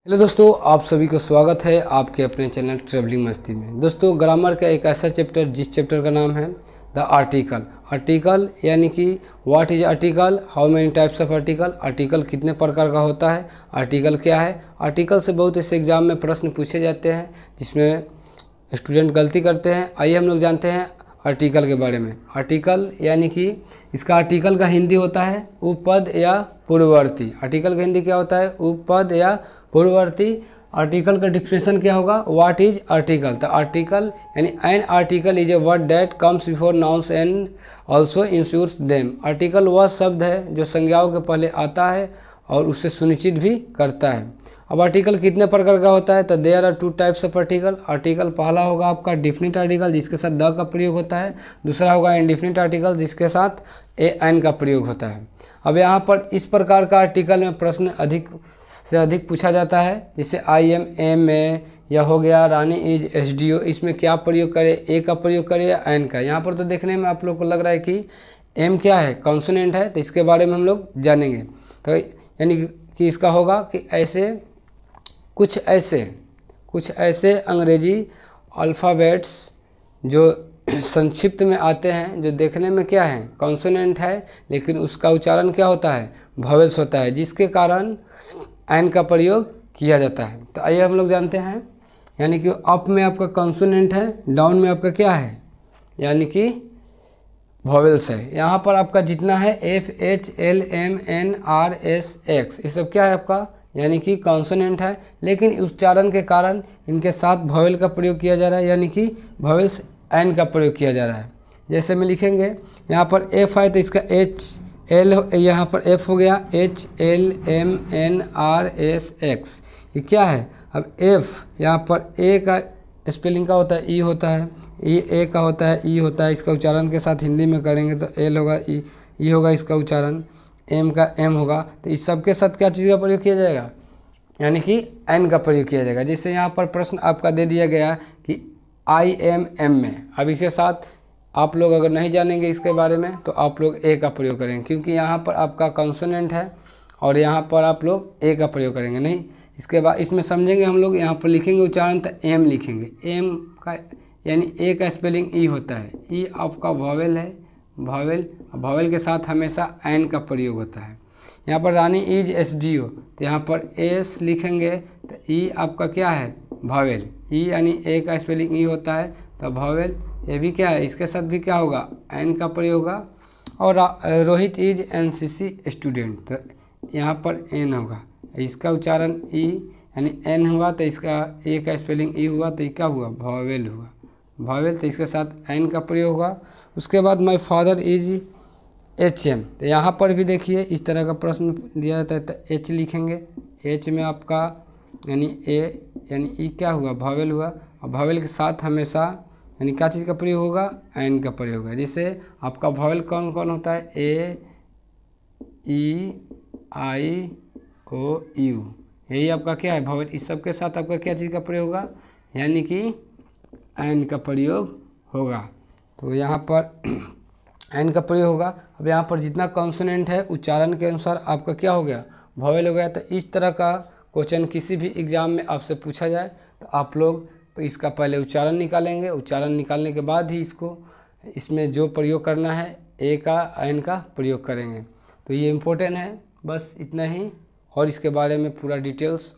Hello दोस्तों, आप सभी को स्वागत है आपके अपने चैनल ट्रेवलिंग मस्ती में। दोस्तों, ग्रामर का एक ऐसा चैप्टर जिस चैप्टर का नाम है द आर्टिकल। आर्टिकल यानी कि what is article, how many types of article, article कितने प्रकार का होता है, आर्टिकल क्या है। आर्टिकल से बहुत ऐसे एग्जाम में प्रश्न पूछे जाते हैं जिसमें स्टूडेंट गलती करते हैं। आइए हम लोग जानते हैं आर्टिकल के बारे में। आर्टिकल यानी कि इसका आर्टिकल का हिंदी होता है उपपद या पूर्ववर्ती। आर्टिकल का हिंदी क्या होता है? उपपद या पूर्ववर्ती। आर्टिकल का डिफिनेशन क्या होगा? What is article. तो आर्टिकल यानी an article is a word that comes before nouns and also insures them. Article वह शब्द है जो संज्ञाओं के पहले आता है और उसे सुनिश्चित भी करता है। अब आर्टिकल कितने प्रकार का होता है? तो there are two types of article. Article पहला होगा आपका डिफिनिट आर्टिकल जिसके साथ द का प्रयोग होता है। दूसरा होगा इनडिफिनिट आर्टिकल जिसके साथ ए एन का प्रयोग होता है। अब यहाँ पर इस प्रकार का आर्टिकल में प्रश्न अधिक से अधिक पूछा जाता है, जैसे आई एम में, या हो गया रानी इज एसडीओ। इसमें क्या प्रयोग करें? ए का प्रयोग करें या एन का? यहाँ पर तो देखने में आप लोग को लग रहा है कि एम क्या है? कॉन्सोनेंट है, तो इसके बारे में हम लोग जानेंगे। तो यानी कि इसका होगा कि कुछ ऐसे अंग्रेजी अल्फ़ाबेट्स जो संक्षिप्त में आते हैं, जो देखने में क्या है? कॉन्सोनेंट है, लेकिन उसका उच्चारण क्या होता है? वॉवेल्स होता है, जिसके कारण एन का प्रयोग किया जाता है। तो आइए हम लोग जानते हैं। यानी कि अप में आपका कॉन्सोनेंट है, डाउन में आपका क्या है? यानी कि वॉवेल्स है। यहाँ पर आपका जितना है F H L M N R S X, ये सब क्या है आपका? यानी कि कॉन्सोनेंट है, लेकिन उच्चारण के कारण इनके साथ वॉवेल का प्रयोग किया जा रहा है, यानी कि वॉवेल्स एन का प्रयोग किया जा रहा है। जैसे में लिखेंगे, यहाँ पर एफ है तो इसका एच एल, यहाँ पर एफ हो गया H L M N R S X, ये क्या है? अब एफ यहाँ पर ए का स्पेलिंग का होता है ई होता है, ई ए का होता है ई होता है। इसका उच्चारण के साथ हिंदी में करेंगे तो एल होगा ई होगा इसका उच्चारण, एम का एम होगा। तो इस सब के साथ क्या चीज़ का प्रयोग किया जाएगा? यानी कि एन का प्रयोग किया जाएगा। जैसे यहाँ पर प्रश्न आपका दे दिया गया कि आई एम में, अब इसके साथ आप लोग अगर नहीं जानेंगे इसके बारे में तो आप लोग ए का प्रयोग करेंगे, क्योंकि यहाँ पर आपका कॉन्सोनेंट है और यहाँ पर आप लोग ए का प्रयोग करेंगे नहीं। इसके बाद इसमें समझेंगे हम लोग, यहाँ पर लिखेंगे उच्चारण तो एम लिखेंगे। एम का यानी ए का स्पेलिंग ई होता है, ई आपका वॉवेल है, वॉवेल के साथ हमेशा एन का प्रयोग होता है। यहाँ पर रानी इज एस डी ओ, तो यहाँ पर एस लिखेंगे तो ई आपका क्या है? वॉवेल। ई यानी ए का स्पेलिंग ई होता है, तो वॉवेल ये भी क्या है? इसके साथ भी क्या होगा? एन का प्रयोग होगा। और रोहित इज एनसीसी स्टूडेंट, तो यहाँ पर एन होगा, इसका उच्चारण ई यानी एन हुआ, तो इसका ए का स्पेलिंग ई हुआ, तो ये क्या हुआ? वॉवेल हुआ, वॉवेल, तो इसके साथ एन का प्रयोग होगा। उसके बाद my father is H M, तो यहाँ पर भी देखिए इस तरह का प्रश्न दिया जाता है, तो एच लिखेंगे। एच में आपका यानी ए यानी ई क्या हुआ? वॉवेल हुआ, और वॉवेल के साथ हमेशा यानी क्या चीज़ का प्रयोग होगा? एन का प्रयोग होगा। जैसे आपका वॉवेल कौन कौन होता है? ए ई आई ओ यू, यही आपका क्या है? वॉवेल। इस सब के साथ आपका क्या चीज़ का प्रयोग होगा? यानी कि एन का प्रयोग होगा। तो यहाँ पर एन का प्रयोग होगा। अब यहाँ पर जितना कॉन्सोनेंट है उच्चारण के अनुसार आपका क्या हो गया? वॉवेल हो गया। तो इस तरह का क्वेश्चन किसी भी एग्ज़ाम में आपसे पूछा जाए तो आप लोग इसका पहले उच्चारण निकालेंगे, उच्चारण निकालने के बाद ही इसमें जो प्रयोग करना है ए का एन का प्रयोग करेंगे। तो ये इम्पोर्टेंट है, बस इतना ही। और इसके बारे में पूरा डिटेल्स